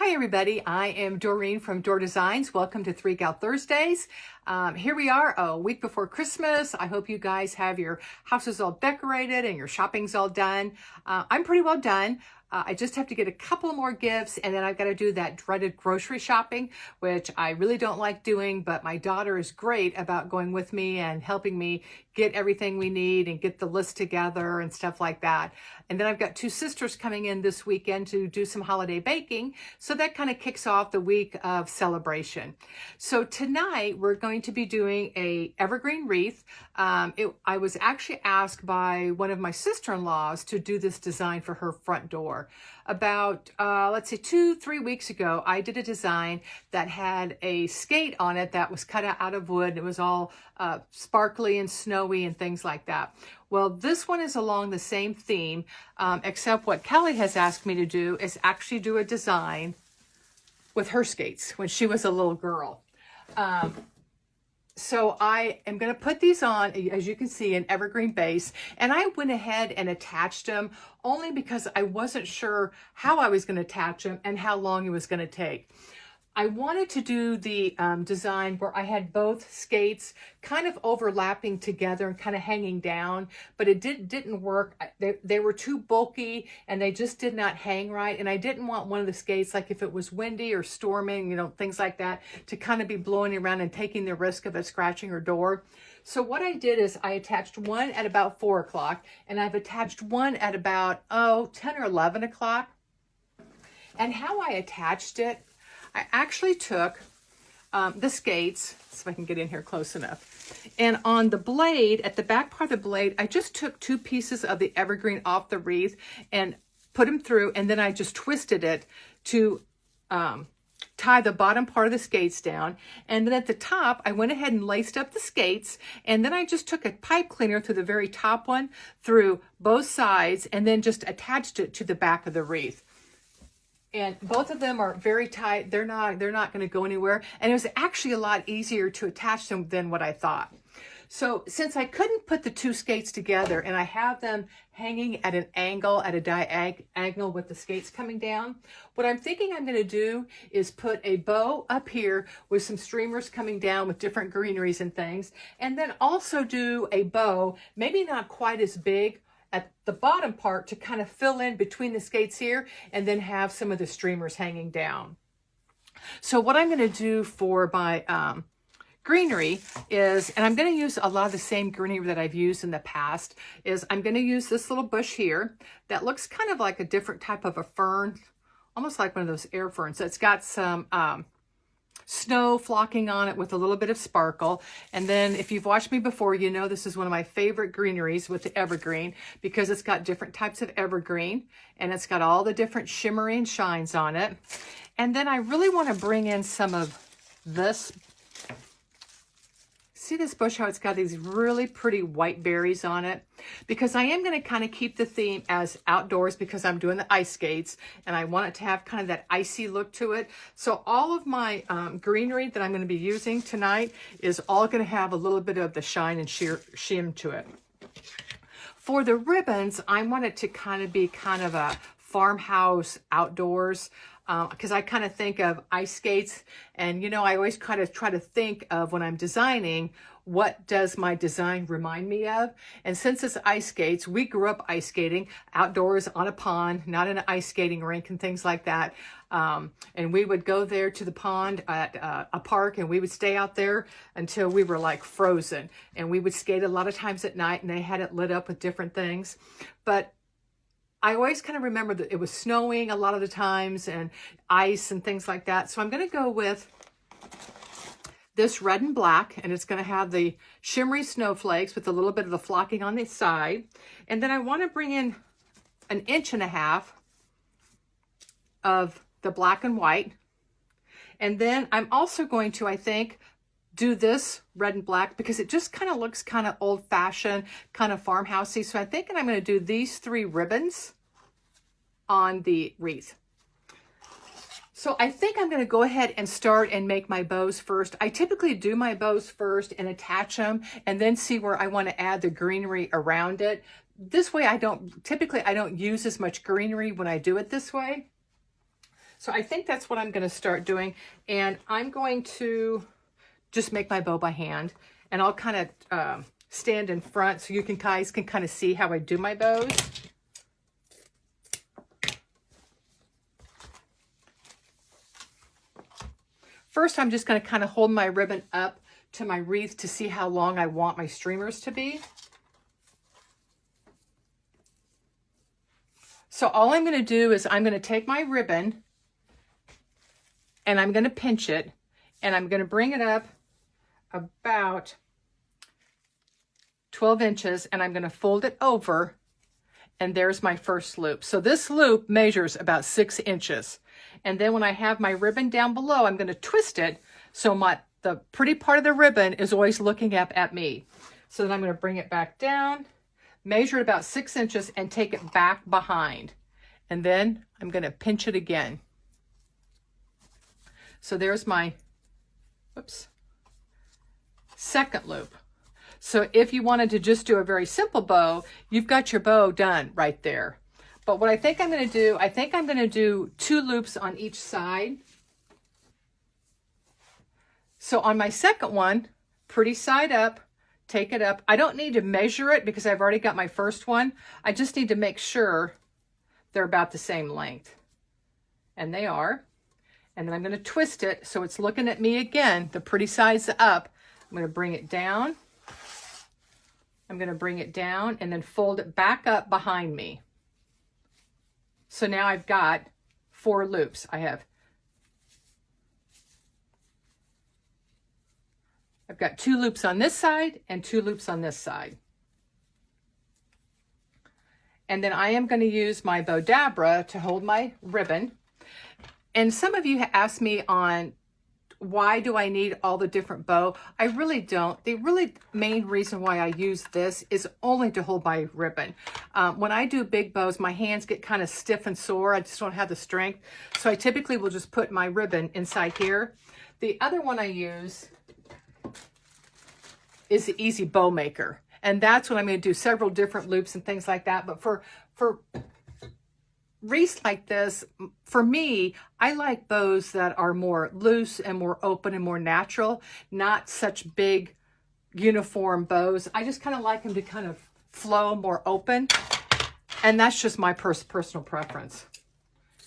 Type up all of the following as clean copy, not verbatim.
Hi everybody, I am Doreen from Door Designs. Welcome to Three Gal Thursdays. Here we are a week before Christmas. I hope you guys have your houses all decorated and your shopping's all done. I'm pretty well done. I just have to get a couple more gifts and then I've got to do that dreaded grocery shopping, which I really don't like doing, but my daughter is great about going with me and helping me get everything we need and get the list together and stuff like that. And then I've got two sisters coming in this weekend to do some holiday baking. So that kind of kicks off the week of celebration. So tonight we're going to be doing a evergreen wreath. I was actually asked by one of my sister-in-laws to do this design for her front door. About, let's say 2-3 weeks ago, I did a design that had a skate on it that was cut out of wood. It was all sparkly and snowy and things like that. Well, this one is along the same theme, except what Kelly has asked me to do is actually do a design with her skates when she was a little girl. So I am going to put these on, as you can see, an evergreen base, and I went ahead and attached them only because I wasn't sure how I was going to attach them and how long it was going to take. I wanted to do the design where I had both skates kind of overlapping together and kind of hanging down, but it didn't work. They were too bulky and they just did not hang right. And I didn't want one of the skates, like if it was windy or storming, you know, things like that, to kind of be blowing around and taking the risk of it scratching her door. So what I did is I attached one at about 4 o'clock and I've attached one at about, 10 or 11 o'clock. And how I attached it, I actually took the skates, see if I can get in here close enough, and on the blade, at the back part of the blade, I just took 2 pieces of the evergreen off the wreath and put them through, and then I just twisted it to tie the bottom part of the skates down. And then at the top, I went ahead and laced up the skates, and then I just took a pipe cleaner through the very top one, through both sides, and then just attached it to the back of the wreath. And both of them are very tight. They're not going to go anywhere. And it was actually a lot easier to attach them than what I thought. So since I couldn't put the 2 skates together and I have them hanging at an angle, at a diagonal with the skates coming down, what I'm thinking I'm going to do is put a bow up here with some streamers coming down with different greeneries and things. And then also do a bow, maybe not quite as big, at the bottom part to kind of fill in between the skates here, and then have some of the streamers hanging down. So what I'm going to do for my greenery is, and I'm going to use a lot of the same greenery that I've used in the past, is I'm going to use this little bush here that looks kind of like a different type of a fern, almost like one of those air ferns. It's got some snow flocking on it with a little bit of sparkle. And then if you've watched me before, you know this is one of my favorite greeneries with the evergreen, because it's got different types of evergreen and it's got all the different shimmery and shines on it. And then I really want to bring in some of this. See this bush, how it's got these really pretty white berries on it? Because I am going to kind of keep the theme as outdoors, because I'm doing the ice skates and I want it to have kind of that icy look to it. So all of my greenery that I'm going to be using tonight is all going to have a little bit of the shine and shim to it. For the ribbons, I want it to kind of be kind of a farmhouse outdoors, because I kind of think of ice skates, and you know, I always kind of try to think of, when I'm designing, what does my design remind me of? And since it's ice skates, we grew up ice skating outdoors on a pond, not in an ice skating rink and things like that. And we would go there to the pond at a park, and we would stay out there until we were like frozen. And we would skate a lot of times at night, and they had it lit up with different things. But I always kind of remember that it was snowing a lot of the times and ice and things like that. So I'm going to go with this red and black, and it's going to have the shimmery snowflakes with a little bit of the flocking on the side. And then I want to bring in 1.5 inches of the black and white. And then I'm also going to, I think, do this red and black, because it just kind of looks kind of old-fashioned, kind of farmhousey. So I think I'm going to do these 3 ribbons on the wreath. So I think I'm going to go ahead and start and make my bows first. I typically do my bows first and attach them, and then see where I want to add the greenery around it. This way I don't use as much greenery when I do it this way. So I think that's what I'm going to start doing. And I'm going to just make my bow by hand. And I'll kind of stand in front so you guys can kind of see how I do my bows. First, I'm just going to kind of hold my ribbon up to my wreath to see how long I want my streamers to be. So all I'm going to do is I'm going to take my ribbon and I'm going to pinch it, and I'm going to bring it up about 12 inches, and I'm going to fold it over, and there's my first loop. So this loop measures about 6 inches. And then when I have my ribbon down below, I'm going to twist it so the pretty part of the ribbon is always looking up at me. So then I'm going to bring it back down, measure it about 6 inches, and take it back behind. And then I'm going to pinch it again. So there's my, second loop. So if you wanted to just do a very simple bow, you've got your bow done right there. But what I think I'm going to do, I think I'm going to do 2 loops on each side. So on my second one, pretty side up, take it up. I don't need to measure it because I've already got my first one. I just need to make sure they're about the same length. And they are. And then I'm going to twist it so it's looking at me again, the pretty side's up. I'm going to bring it down. I'm going to bring it down and then fold it back up behind me. So now I've got 4 loops. I've got 2 loops on this side and 2 loops on this side. And then I am going to use my bow dabra to hold my ribbon. And some of you asked me on why do I need all the different bow? I really don't. The really main reason why I use this is only to hold my ribbon. When I do big bows, my hands get kind of stiff and sore. I just don't have the strength. So I typically will just put my ribbon inside here. The other one I use is the Easy Bow Maker. And that's when I'm going to do several different loops and things like that. But for wreaths like this, for me, I like bows that are more loose and more open and more natural, not such big uniform bows. I just kind of like them to kind of flow more open. And that's just my personal preference.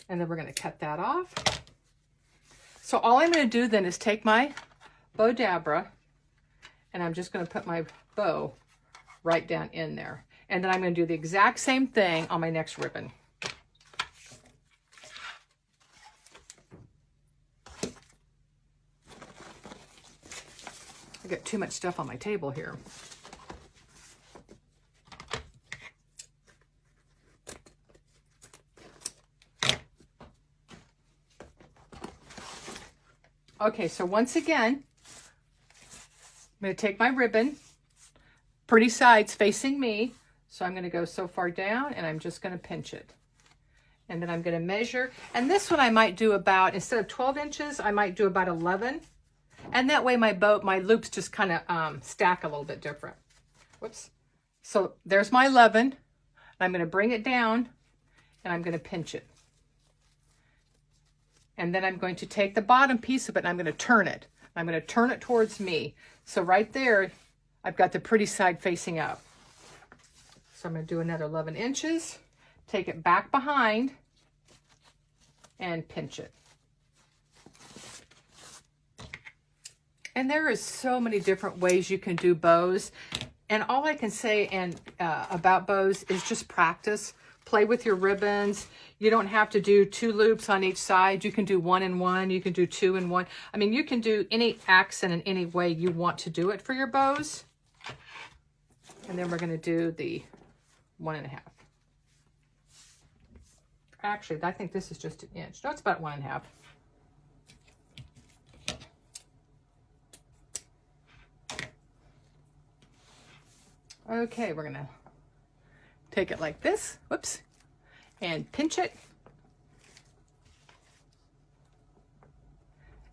And then we're going to cut that off. So all I'm going to do then is take my bow dabra and I'm just going to put my bow right down in there. And then I'm going to do the exact same thing on my next ribbon. I got too much stuff on my table here. Okay, so once again, I'm going to take my ribbon, pretty sides facing me. So I'm going to go so far down and I'm just going to pinch it. And then I'm going to measure. And this one I might do about, instead of 12 inches, I might do about 11. And that way my loops just kind of stack a little bit different. Whoops. So there's my 11. I'm going to bring it down and I'm going to pinch it. And then I'm going to take the bottom piece of it and I'm going to turn it. I'm going to turn it towards me. So right there, I've got the pretty side facing up. So I'm going to do another 11 inches, take it back behind and pinch it. And there is so many different ways you can do bows. And all I can say about bows is just practice. Play with your ribbons. You don't have to do 2 loops on each side. You can do 1 and 1. You can do 2 and 1. I mean, you can do any accent in any way you want to do it for your bows. And then we're going to do the 1.5. Actually, I think this is just 1 inch. No, it's about 1.5. Okay, we're going to take it like this, whoops, and pinch it.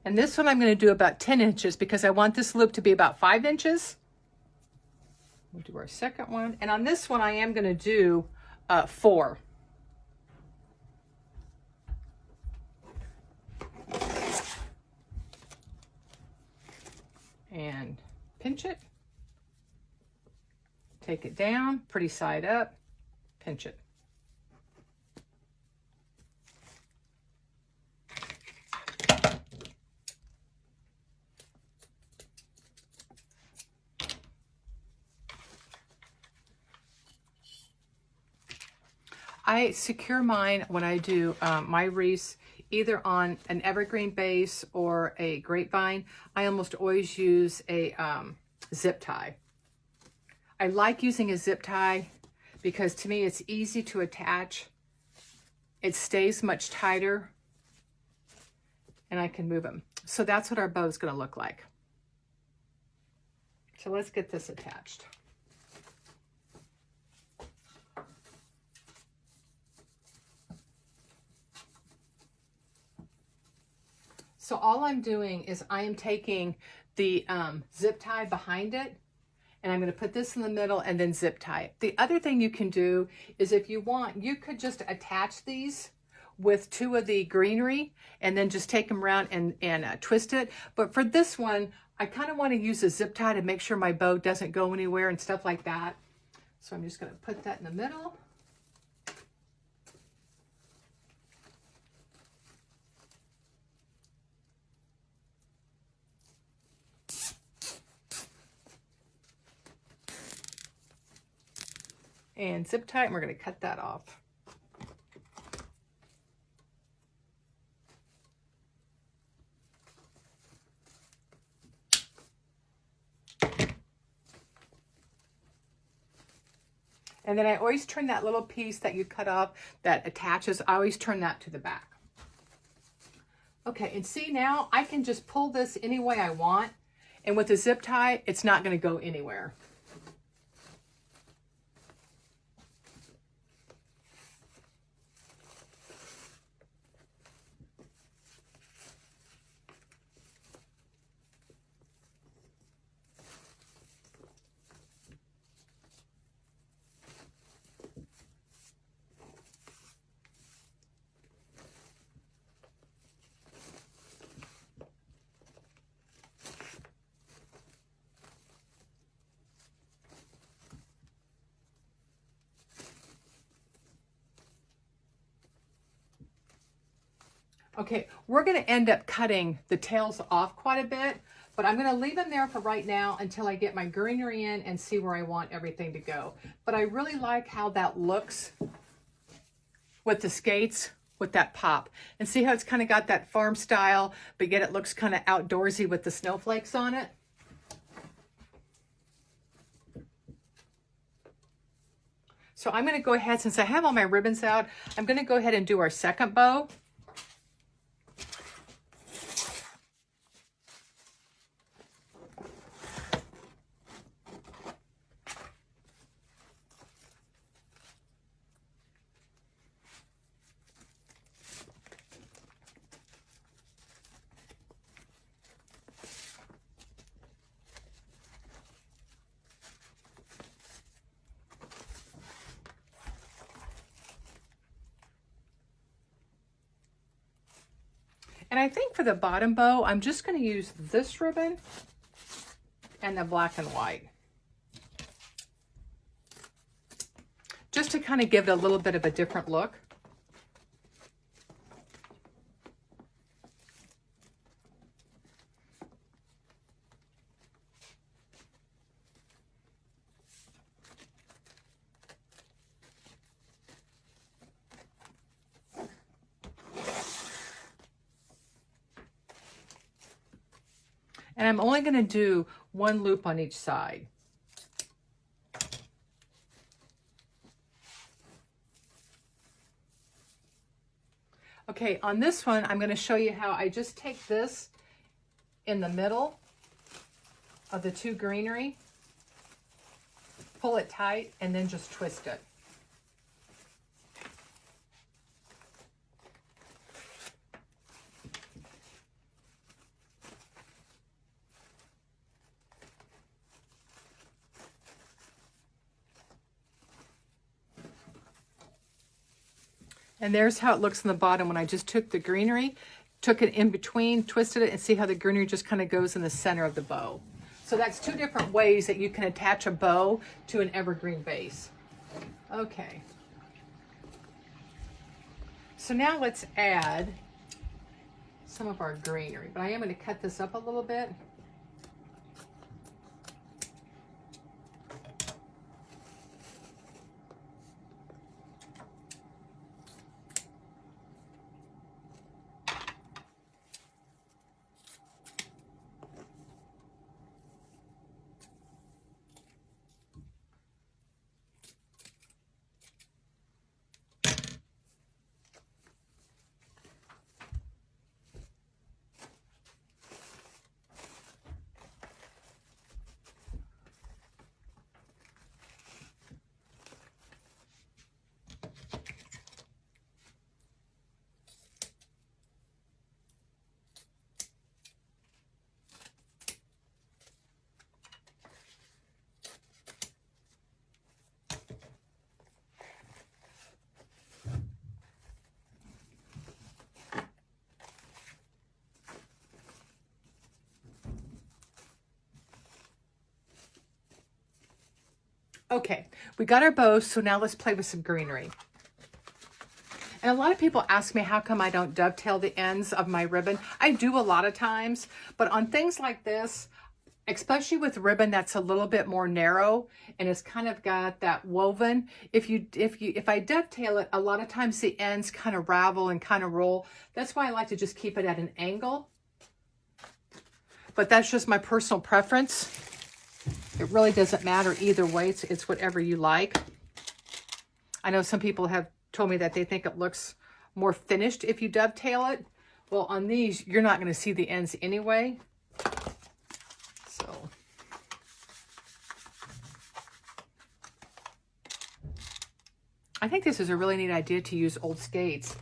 And this one I'm going to do about 10 inches because I want this loop to be about 5 inches. We'll do our second one. And on this one, I am going to do 4. pinch it. Take it down, pretty side up, pinch it. I secure mine when I do my wreaths either on an evergreen base or a grapevine. I almost always use a zip tie. I like using a zip tie because to me it's easy to attach. It stays much tighter and I can move them. So that's what our bow is going to look like. So let's get this attached. So all I'm doing is I am taking the zip tie behind it, and I'm going to put this in the middle and then zip tie it. The other thing you can do is if you want, you could just attach these with 2 of the greenery and then just take them around and twist it. But for this one, I kind of want to use a zip tie to make sure my bow doesn't go anywhere and stuff like that. So I'm just going to put that in the middle. And zip tie, and we're going to cut that off. And then I always turn that little piece that you cut off that attaches, I always turn that to the back. Okay, and see now I can just pull this any way I want. And with the zip tie, it's not going to go anywhere. Okay, we're going to end up cutting the tails off quite a bit, but I'm going to leave them there for right now until I get my greenery in and see where I want everything to go. But I really like how that looks with the skates, with that pop. And see how it's kind of got that farm style, but yet it looks kind of outdoorsy with the snowflakes on it. So I'm going to go ahead, since I have all my ribbons out, I'm going to go ahead and do our second bow. And I think for the bottom bow, I'm just going to use this ribbon and the black and white. Just to kind of give it a little bit of a different look. And I'm only going to do 1 loop on each side. Okay, on this one, I'm going to show you how I just take this in the middle of the 2 greenery, pull it tight, and then just twist it. And there's how it looks on the bottom when I just took the greenery, took it in between, twisted it, and see how the greenery just kind of goes in the center of the bow. So that's two different ways that you can attach a bow to an evergreen vase. Okay. So now let's add some of our greenery, but I am going to cut this up a little bit. Okay, we got our bows, so now let's play with some greenery. And a lot of people ask me how come I don't dovetail the ends of my ribbon. I do a lot of times, but on things like this, especially with ribbon that's a little bit more narrow and it's kind of got that woven, if I dovetail it, a lot of times the ends kind of ravel and kind of roll. That's why I like to just keep it at an angle. But that's just my personal preference. It really doesn't matter either way. It's whatever you like. I know some people have told me that they think it looks more finished if you dovetail it. Well, on these, you're not going to see the ends anyway. So, I think this is a really neat idea to use old skates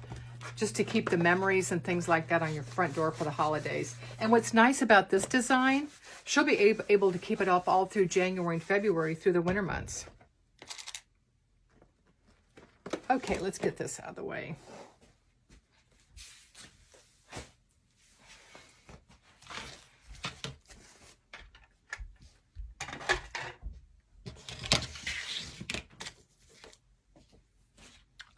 just to keep the memories and things like that on your front door for the holidays. And what's nice about this design, she'll be able to keep it up all through January and February through the winter months. Okay, let's get this out of the way.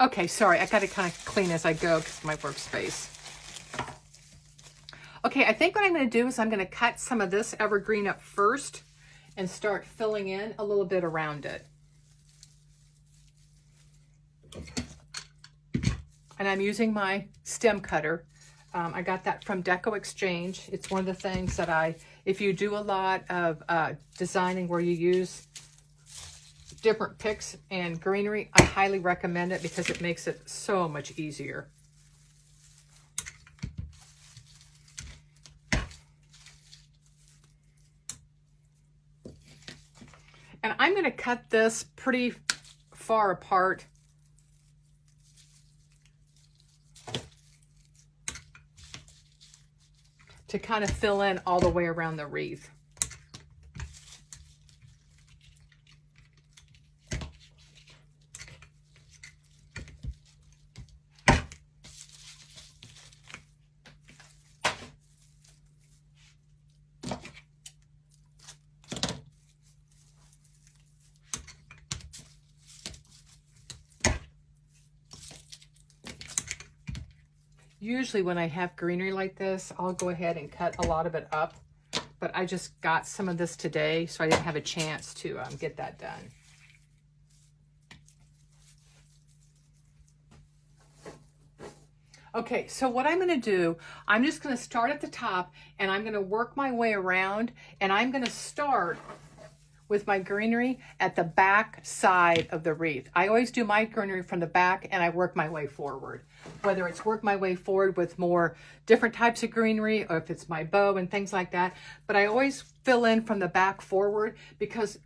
Okay, sorry, I got to kind of clean as I go because of my workspace. Okay, I think what I'm going to do is I'm going to cut some of this evergreen up first and start filling in a little bit around it. And I'm using my stem cutter. I got that from Deco Exchange. It's one of the things that if you do a lot of designing where you use different picks and greenery, I highly recommend it because it makes it so much easier. And I'm going to cut this pretty far apart. To kind of fill in all the way around the wreath. Usually when I have greenery like this, I'll go ahead and cut a lot of it up, but I just got some of this today, so I didn't have a chance to get that done. Okay, so what I'm going to do, I'm just going to start at the top and I'm going to work my way around, and I'm going to start with my greenery at the back side of the wreath. I always do my greenery from the back and I work my way forward. Whether it's work my way forward with more different types of greenery or if it's my bow and things like that. But I always fill in from the back forward because,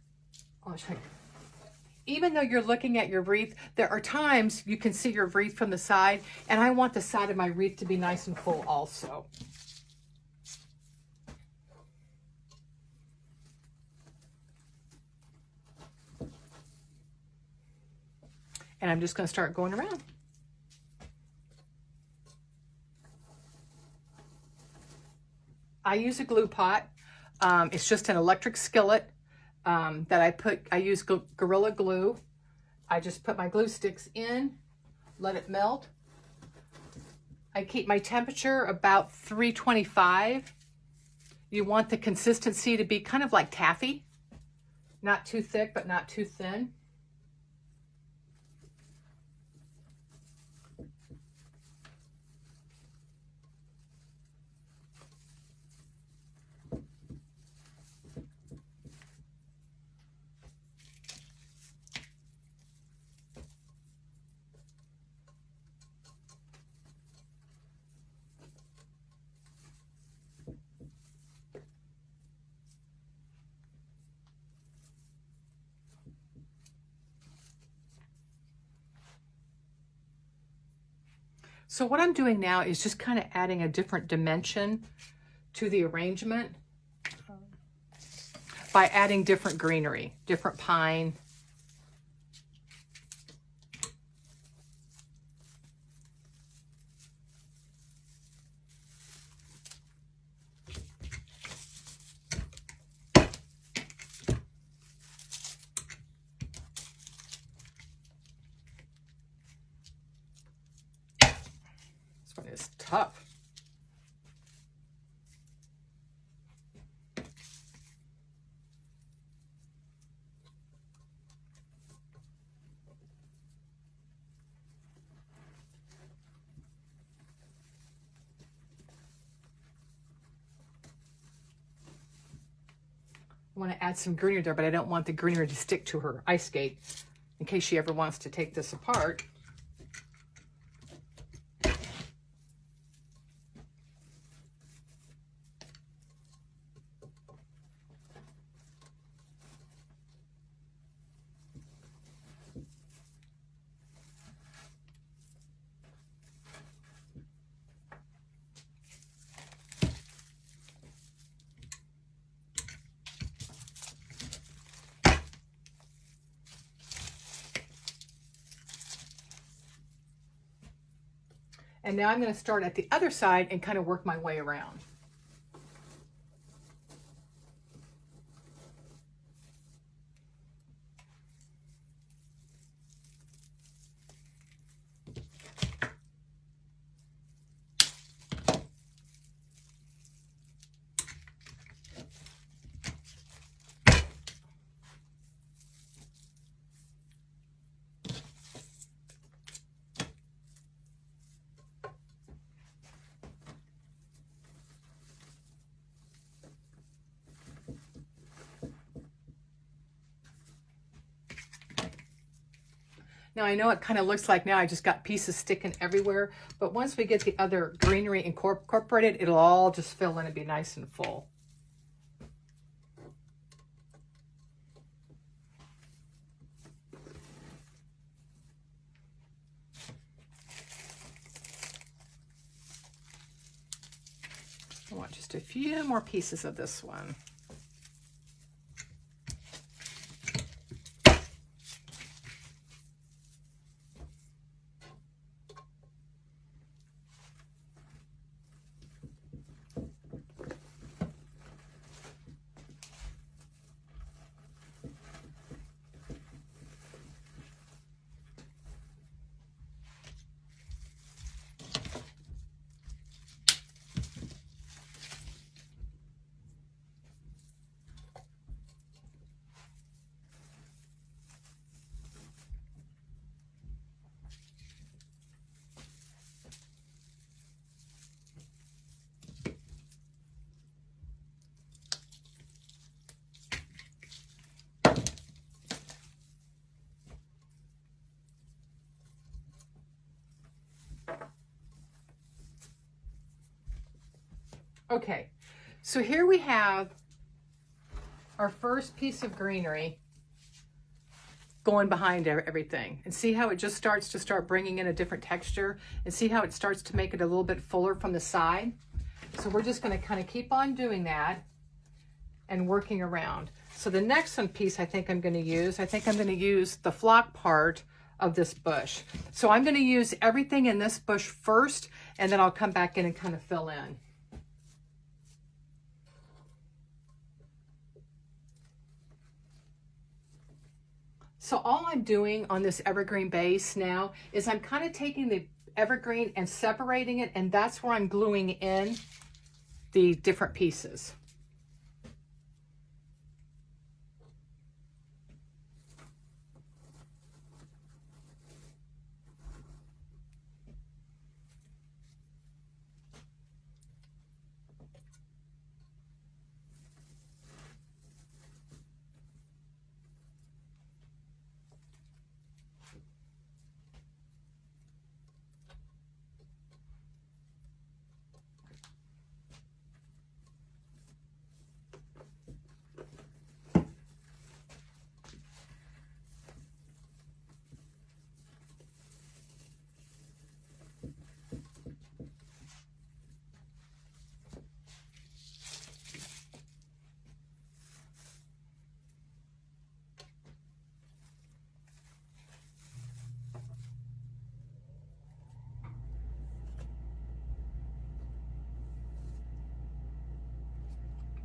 even though you're looking at your wreath, there are times you can see your wreath from the side, and I want the side of my wreath to be nice and full also. And I'm just going to start going around. I use a glue pot. It's just an electric skillet that I use Gorilla Glue. I just put my glue sticks in, let it melt. I keep my temperature about 325. You want the consistency to be kind of like taffy. Not too thick, but not too thin. So what I'm doing now is just kind of adding a different dimension to the arrangement by adding different greenery, different pine. This one is tough. I want to add some greenery there, but I don't want the greenery to stick to her ice skate in case she ever wants to take this apart. And now I'm going to start at the other side and kind of work my way around. Now I know it kind of looks like now I just got pieces sticking everywhere, but once we get the other greenery incorporated, it'll all just fill in and be nice and full. I want just a few more pieces of this one. Okay, so here we have our first piece of greenery going behind everything. And see how it just starts to bringing in a different texture, and see how it starts to make it a little bit fuller from the side. So we're just going to kind of keep on doing that and working around. So the next piece I think I'm going to use the flock part of this bush. So I'm going to use everything in this bush first, and then I'll come back in and kind of fill in. So all I'm doing on this evergreen base now is I'm kind of taking the evergreen and separating it, and that's where I'm gluing in the different pieces.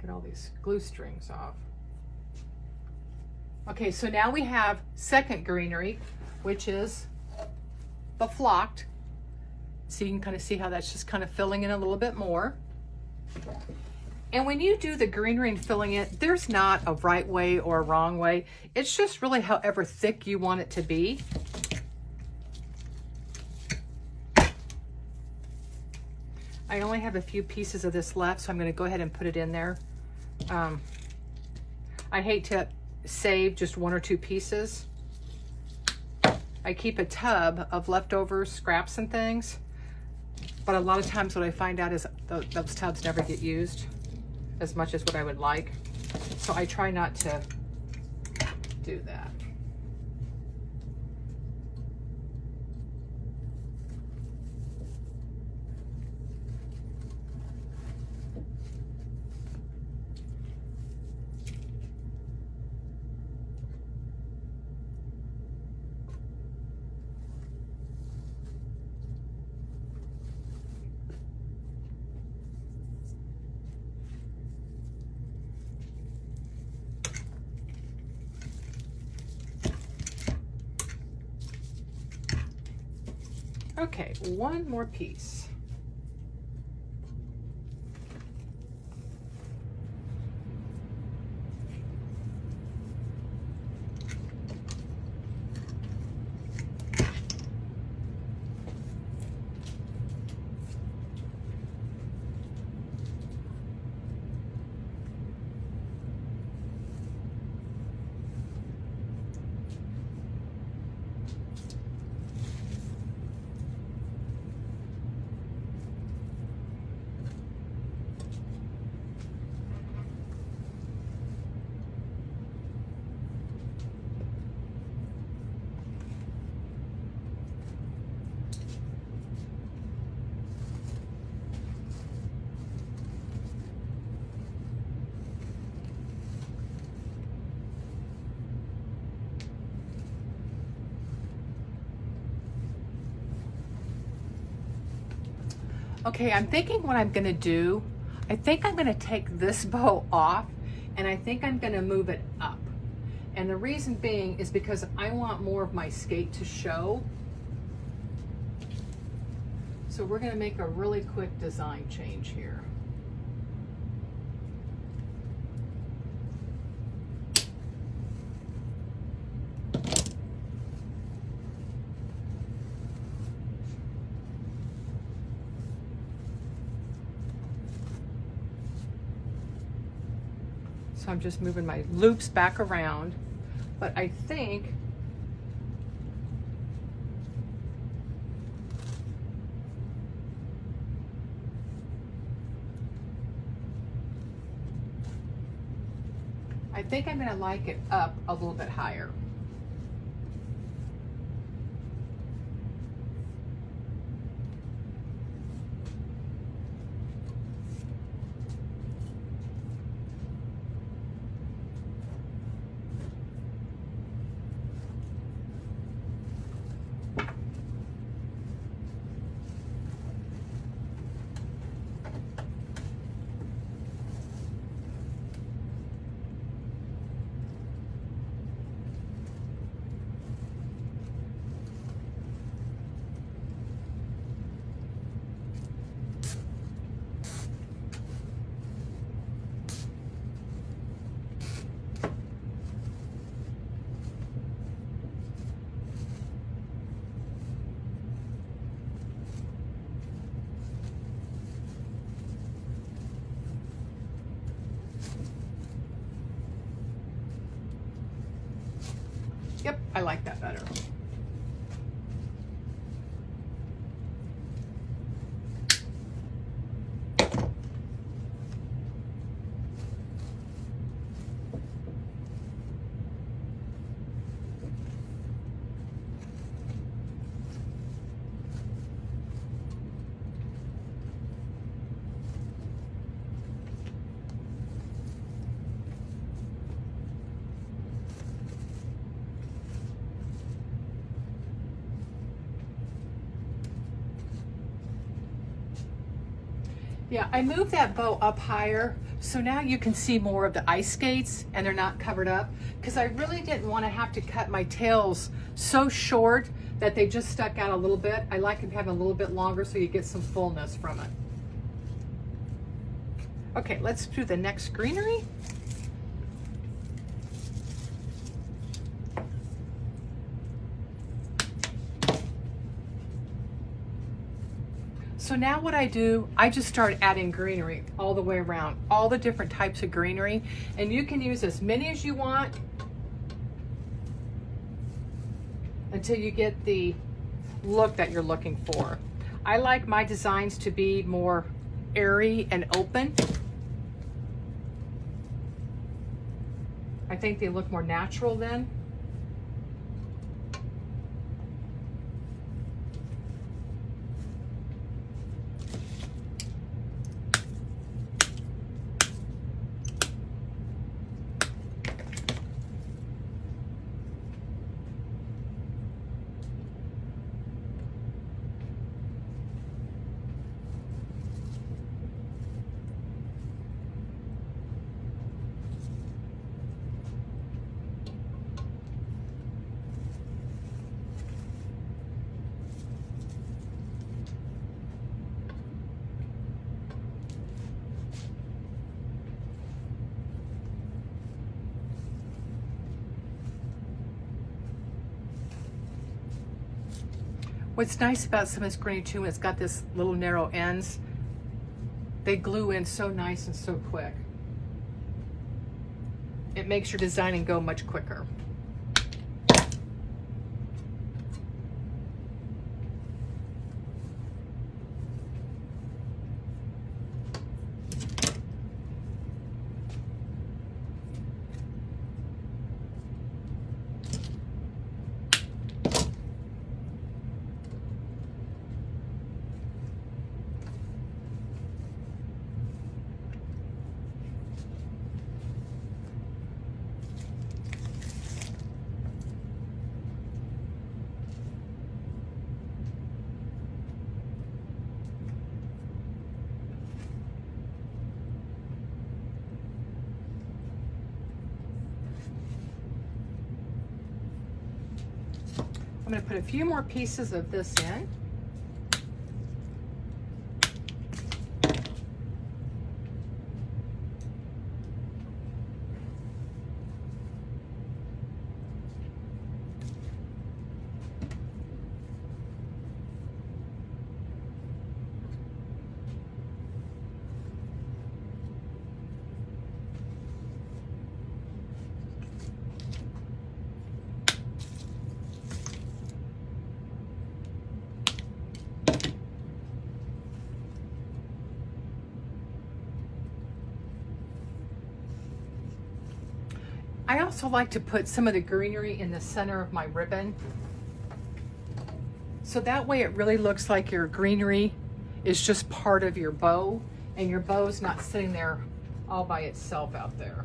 Get all these glue strings off. Okay, so now we have second greenery, which is the flocked. So you can kind of see how that's just kind of filling in a little bit more. And when you do the greenery and filling it, there's not a right way or a wrong way. It's just really however thick you want it to be. I only have a few pieces of this left, so I'm going to go ahead and put it in there. I hate to save just one or two pieces. I keep a tub of leftover scraps and things, but a lot of times what I find out is those tubs never get used as much as what I would like. So I try not to do that. Okay, one more piece. Okay, I'm thinking what I'm gonna do, I think I'm gonna take this bow off and I think I'm gonna move it up. And the reason being is because I want more of my skate to show. So we're gonna make a really quick design change here. So I'm just moving my loops back around, but I think I'm gonna like it up a little bit higher. I like that better. Yeah, I moved that bow up higher so now you can see more of the ice skates and they're not covered up, because I really didn't want to have to cut my tails so short that they just stuck out a little bit. I like them having a little bit longer so you get some fullness from it. Okay, let's do the next greenery. So now what I do, I just start adding greenery all the way around, all the different types of greenery, and you can use as many as you want until you get the look that you're looking for. I like my designs to be more airy and open. I think they look more natural then. What's nice about some of this greenery too, it's got this little narrow ends. They glue in so nice and so quick. It makes your designing go much quicker. I'm going to put a few more pieces of this in. I also like to put some of the greenery in the center of my ribbon. So that way it really looks like your greenery is just part of your bow and your bow's not sitting there all by itself out there.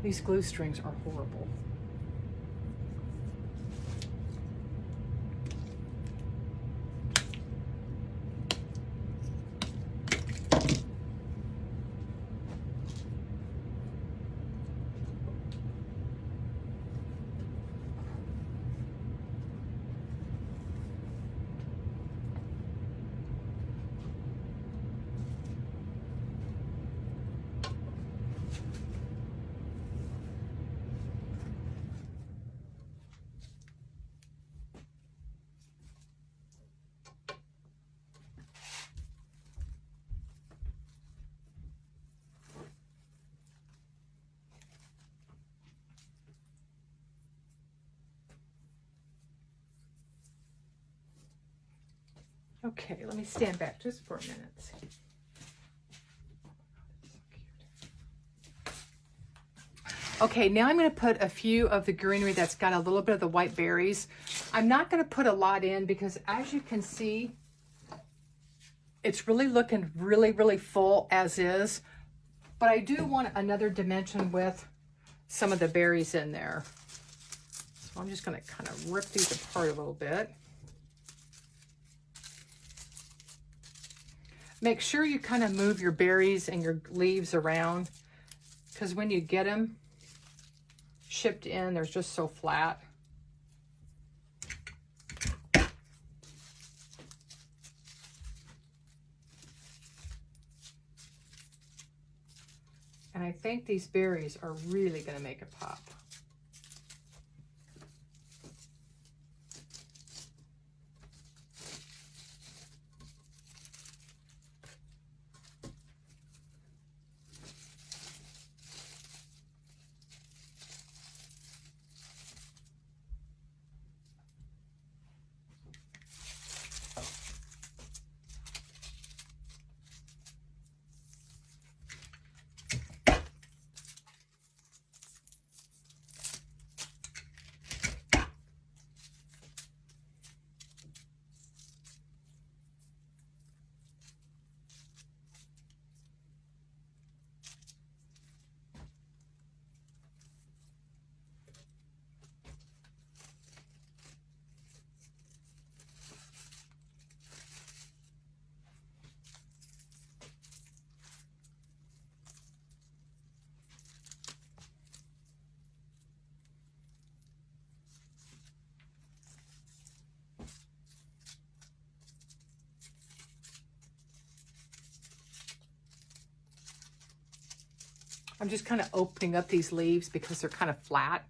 These glue strings are horrible. Okay, let me stand back just for a minute. Okay, now I'm going to put a few of the greenery that's got a little bit of the white berries. I'm not going to put a lot in because, as you can see, it's really looking really full as is. But I do want another dimension with some of the berries in there. So I'm just going to kind of rip these apart a little bit. Make sure you kind of move your berries and your leaves around, because when you get them shipped in, they're just so flat. And I think these berries are really going to make it pop. I'm just kind of opening up these leaves because they're kind of flat.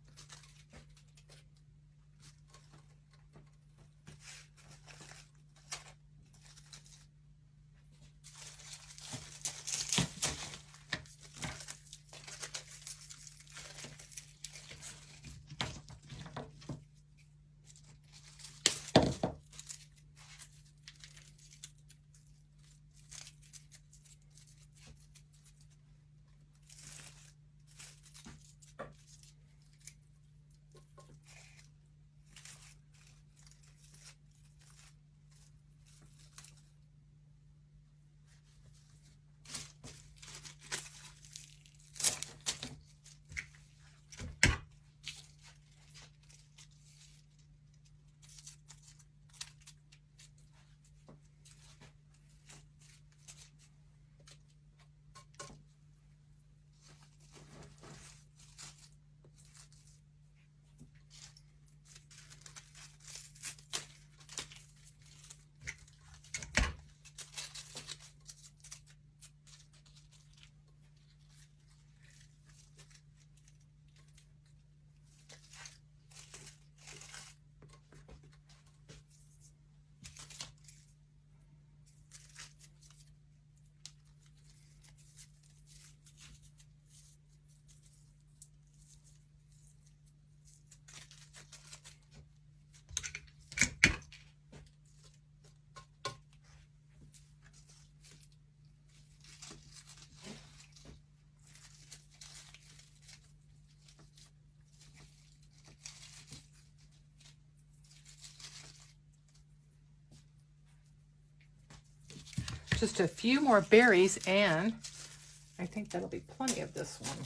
Just a few more berries, and I think that'll be plenty of this one.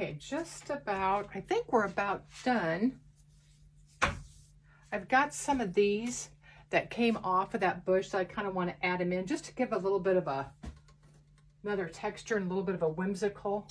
Okay, just about, I think we're about done. I've got some of these that came off of that bush, so I kind of want to add them in just to give a little bit of another texture and a little bit of a whimsical.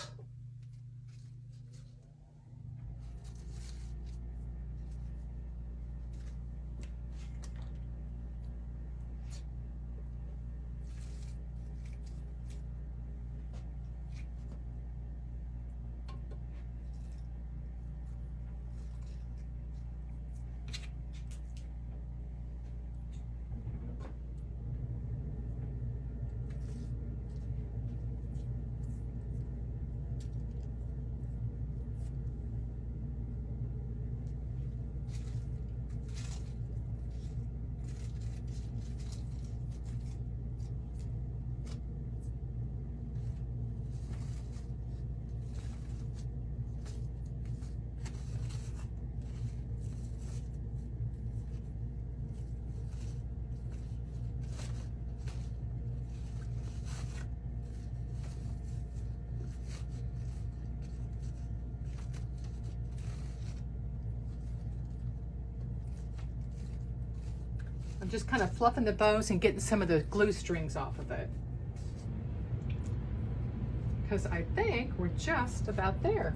I'm just kind of fluffing the bows and getting some of the glue strings off of it, because I think we're just about there.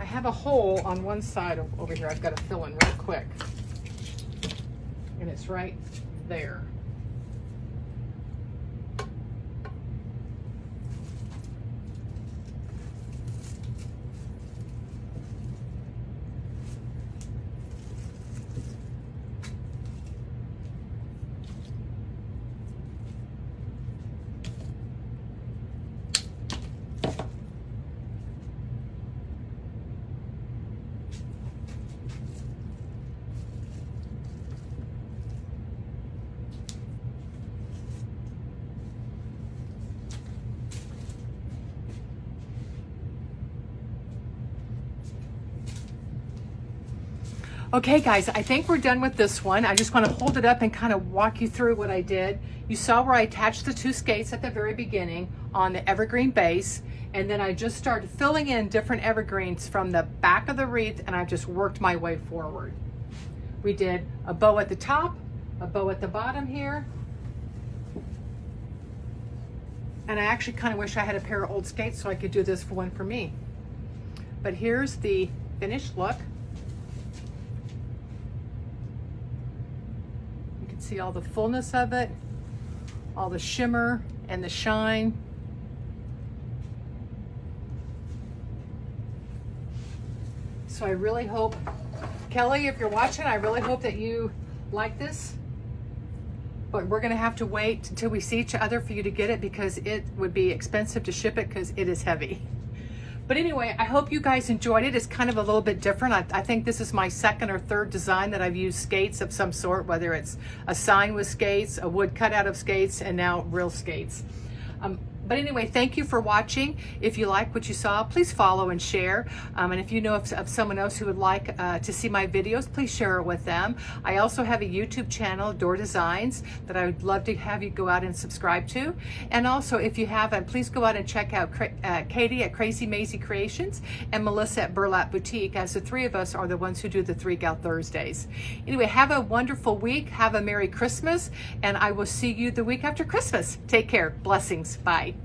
I have a hole on one side over here I've got to fill in real quick, and it's right there. Okay guys, I think we're done with this one. I just want to hold it up and kind of walk you through what I did. You saw where I attached the two skates at the very beginning on the evergreen base, and then I just started filling in different evergreens from the back of the wreath, and I just worked my way forward. We did a bow at the top, a bow at the bottom here, and I actually kind of wish I had a pair of old skates so I could do this for one for me. But here's the finished look. See all the fullness of it, all the shimmer and the shine. So I really hope, Kelly, if you're watching, I really hope that you like this. But we're gonna have to wait until we see each other for you to get it, because it would be expensive to ship it because it is heavy. But anyway, I hope you guys enjoyed it. It's kind of a little bit different. I think this is my second or third design that I've used skates of some sort, whether it's a sign with skates, a wood cutout of skates, and now real skates. But anyway, thank you for watching. If you like what you saw, please follow and share. And if you know of someone else who would like to see my videos, please share it with them. I also have a YouTube channel, Door Designs, that I would love to have you go out and subscribe to. And also, if you haven't, please go out and check out Katie at Krazy Mazie Kreations and Melissa at Burlap Boutique, as the three of us are the ones who do the 3 Gal Thursdays. Anyway, have a wonderful week. Have a Merry Christmas, and I will see you the week after Christmas. Take care. Blessings. Bye.